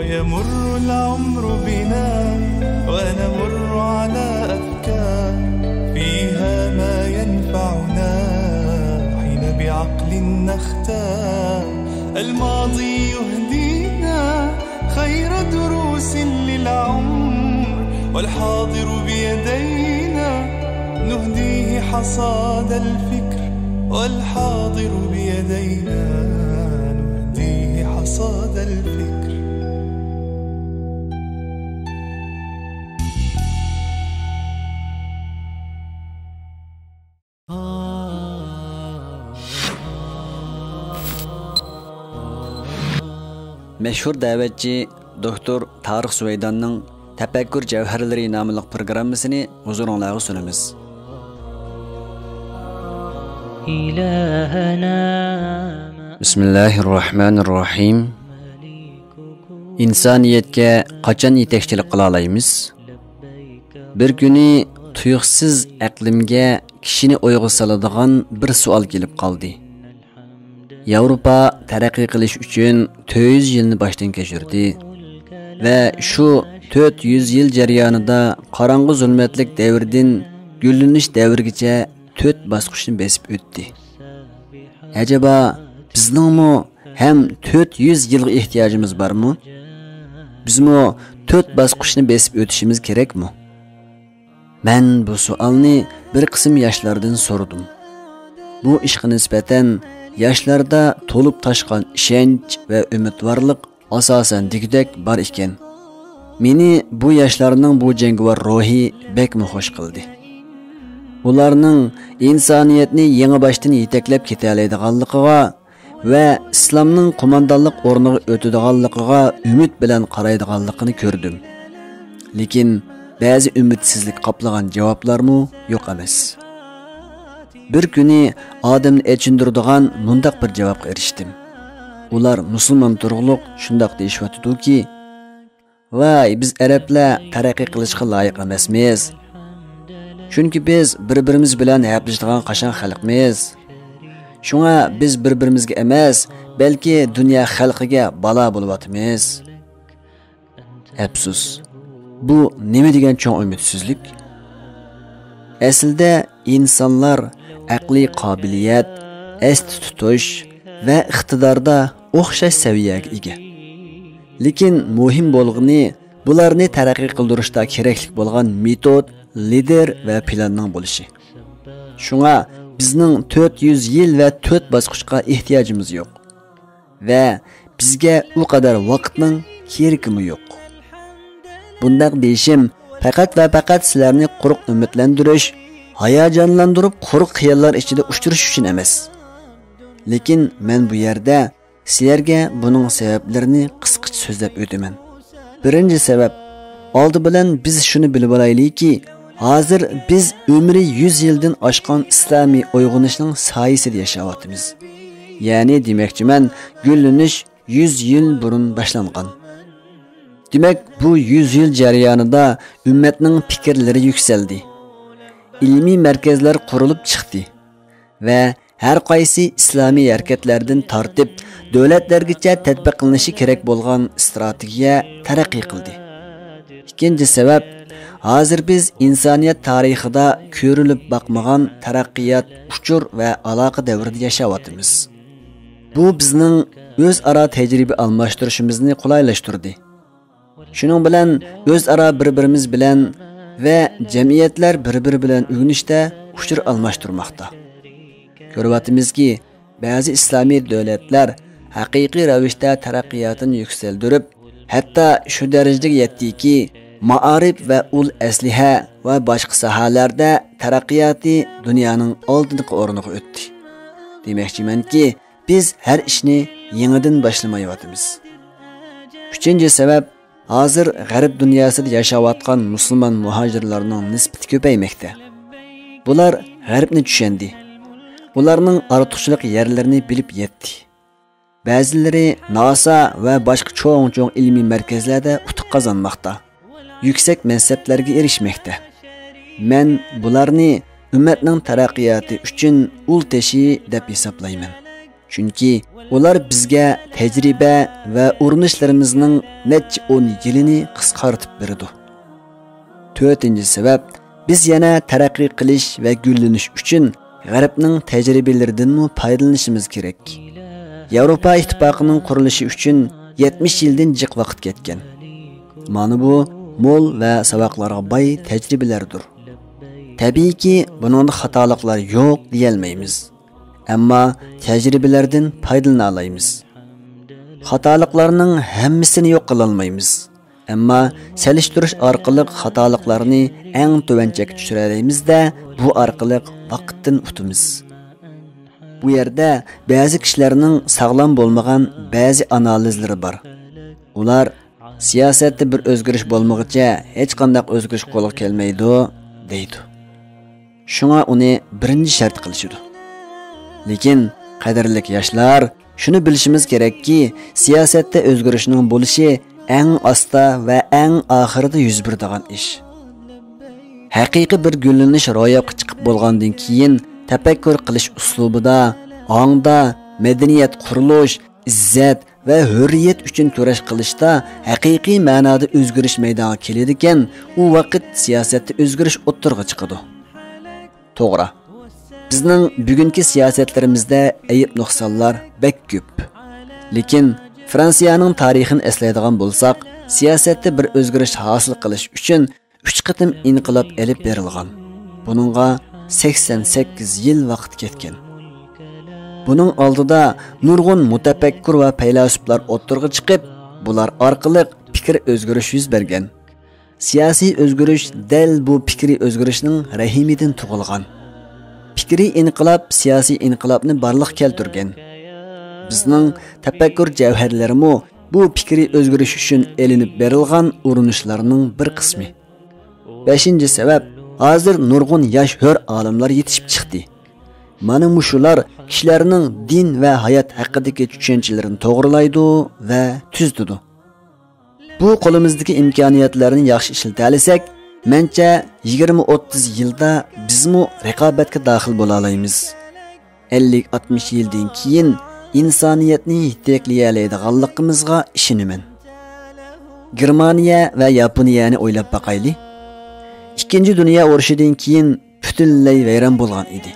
ويمر العمر بنا ونمر على أفكار فيها ما ينفعنا حين بعقل نختار الماضي يهدينا خير دروس للعمر والحاضر بيدينا نهديه حصاد الفكر والحاضر بيدينا نهديه حصاد الفكر. Meşhur davetçi Doktor Tarık Süveydan'ın Tefekkür Cevherleri namlı programmasını huzurunuzda sunumuz. Bismillahirrahmanirrahim. İnsaniyetke qachon yetakchilik qila olamiz? Bir kuni tuyuqsiz aqlimga kishini o'yga soladigan bir savol kelib qoldi. Yevropa taraqqiy qilish uchun 400 yilni boshdan kechirdi va shu 400 yil jarayonida qorong'u zulmatlik davrdan gullanish davrigacha 4 bosqichni besib o'tdi. Acaba bizningmi ham 400 yilga ehtiyojimiz bormi? Bizmi 4 bosqichni besib o'tishimiz kerakmi? Men bu savolni bir qism yoshlardan so'radim. Bu ishga nisbatan yoshlarda to'lib toshgan ishonch va umidvorlik asosan digidek bor ekan. Meni bu yoshlarning bu jangovar ruhi bekmi xush qildi. Ularning insoniyatni yangi boshdan yetaklab keta oladiganligiga va islomning qo'mondonlik o'rniga o'tadiganligiga umid bilan qaraydiganligini ko'rdim. Lekin ba'zi umidsizlik qoplagan javoblarmi yo'q emas. Bir kuni odamni echindiradigan mundaq bir javobga erishdim. Ular musulmon turg'uliq shundoq deyishyapti-ki, "Voy, biz arablar taraqqiy qilishga loyiq emasmiz. Chunki biz bir-birimiz bilan haplashadigan qashon xalqmiz. Shunga biz bir-birimizga emas, balki dunyo xalqiga balo bo'lyapmiz." Afsus. Bu nima degan cho'ng umidsizlik? Aslida insonlar aqliy qobiliyat, est tutish va iqtidorda o'xshash saviyaga ega. Lekin muhim bo'lg'ini bularni taraqqiy qildirishda kerakli bo'lgan metod, lider va planning bo'lishi. Shunga bizning 400 yil va 4 bosqichga ehtiyojimiz yo'q. Va bizga u qadar vaqtning keragimi yo'q. Bundaq deyishim faqat va faqat sizlarni quruq umidlantirish, hayajonlantirib quruq xayollar ichida ushtirish uchun emas. Lekin men bu yerda sizlarga buning sabablarini qisqacha so'zlab o'taman. Birinchi sabab, oldi bilan biz shuni bilib olaylikki, hozir biz umri 100 yildan oshgan islomiy uyg'onishning soyasida yashayapmiz. Ya'ni demakchiman, gullanish 100 yil burun boshlangan. Demak, bu 100 yil jarayonida ummatning fikrlari yuksaldi. Ilmiy markazlar qurilib chiqdi va har qaysi islomiy harakatlardan tortib davlatlargacha tatbiq qilinishi kerak bo'lgan strategiya taraqqiy qildi. Ikkinchi sabab, hozir biz insoniyat tarixida ko'rilib boqmagan taraqqiyot, uchur va aloqa davrida yashayapmiz. Bu bizning o'zaro tajriba almashtirishimizni qulaylashtirdi. Shuning bilan o'zaro bir-birimiz bilan va jamiyatlar bir-biri bilan o'rganishda uchur almashtirmoqda. Ko'ryapmizki, ba'zi islomiy davlatlar haqiqiy ravishda taraqqiyotini yuksaltirib, hatto shu darajaga yetdiki, ma'arif va ul asliha va boshqa sohalarda taraqqiyoti dunyoning oldingi o'rniga o'tdi. Demakchimanki, biz har ishni yangidan boshlamayapmiz. Uchinchi sabab, hozir g'arb dunyosida yashayotgan musulmon muhojirlarning nisbati ko'paymoqda. Bular g'arbni tushundi. Ularning ortiqchilik yerlarini bilib yetdi. Ba'zilari NASA va boshqa cho'ng ilmiy markazlarda utuq qozonmoqda. Yuksak mansablarga erishmoqda. Men bularni ummatning taraqqiyoti uchun ul teshi deb hisoblayman. Chunki ular bizga tajriba va urinishlarimizning necha 10 yilini qisqartib berdi. 4-chi sabab, biz yana taraqqiy qilish va gullanish uchun G'arbning tajribalaridan foydalanishimiz kerak. Yevropa ittifoqining qurilishi uchun 70 yildan jiq vaqt ketgan. Mana bu mo'l va saboqlarga boy tajribalardir. Tabiiyki, buning xatoliklar yo'q deyolmaymiz. Ammo tajribalardan foydalana olamiz. Xatoliklarning hammasini yo'q qila olmaymiz. Ammo selishtirish orqali xatoliklarni eng tuvanchakka tushira olamiz-da, bu orqali vaqtdan utimiz. Bu yerda ba'zi kishilarning sog'lom bo'lmagan ba'zi analizlari bor. Ular siyosatda bir o'zgarish bo'lmaguncha hech qanday o'zgarish qo'lga kelmaydi deydi. Shunga uni birinchi shart qilishdi. Lekin qadrli yoshlar, shuni bilishimiz kerakki, siyosatda o'zgarishning bo'lishi eng asta va eng oxirida yuz beradigan ish. Haqiqiy bir gullanish ro'yobga chiqib bo'lgandan keyin tafakkur qilish uslubida, ongda madaniyat qurilish, izzat va hurriyat uchun kurash qilishda haqiqiy ma'noda o'zgarish maydoniga keladi ekan, u vaqt siyosatda o'zgarish o'ttirg'i chiqadi. To'g'ri. Bizning bugungi siyosatlarimizda ayib nuqsonlar bek ko'p. Lekin Fransiyaning tarixini eslaydigan bo'lsak, siyosatda bir o'zgarish hosil qilish uchun 3 qatim inqilob elib berilgan. Buningga 88 yil vaqt ketgan. Buning oldida nurg'un mutafakkur va faylasuflar o'ttirg'i chiqib, bular orqali fikr o'zgarish yuz bergan. Siyosiy o'zgarish dal bu fikriy o'zgarishning rahimidan tug'ilgan. Fikriy inqilob siyosiy inqilobni barliq keltirgan. Bizning tafakkur javharlarimi bu fikriy o'zgarish uchun elinib berilgan urinishlarning bir qismi. 5-chi sabab, hozir nurg'un yosh hur olimlar yetishib chiqdi. Mana mushular kishilarning din va hayot haqidagi tushunchalarini to'g'rilaydi va tuzdi. Bu qo'limizdagi imkoniyatlarni yaxshi ishlata olsak, mencha 20-30 yilda bizmi raqobatga daxil bo'la olamiz. 50-60 yildan keyin insoniyatni yetaklayoladiganligimizga ishonaman. Germaniya va Yaponiyani o'ylab baqayli. Ikkinchi dunyo urushidan keyin butunlay vayron bo'lgan edi.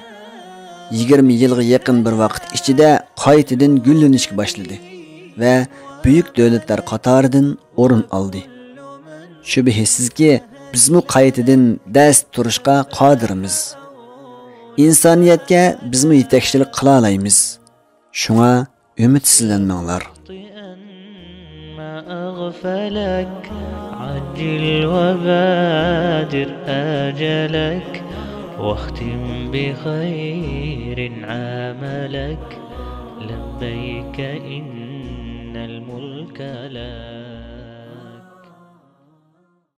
20 yilga yaqin bir vaqt ichida qaytadan gullanishga boshladi va buyuk davlatlar qatoridan o'rin oldi. Shubhasizki, bizmi qaytadan dast turishga qodirmiz. İnsaniyatga bizmi yetakchilik qila olamiz. Shunga umidsizlanmanglar. عجل وبادر آجلك واختم بخير عملك لبيك إن الملك لك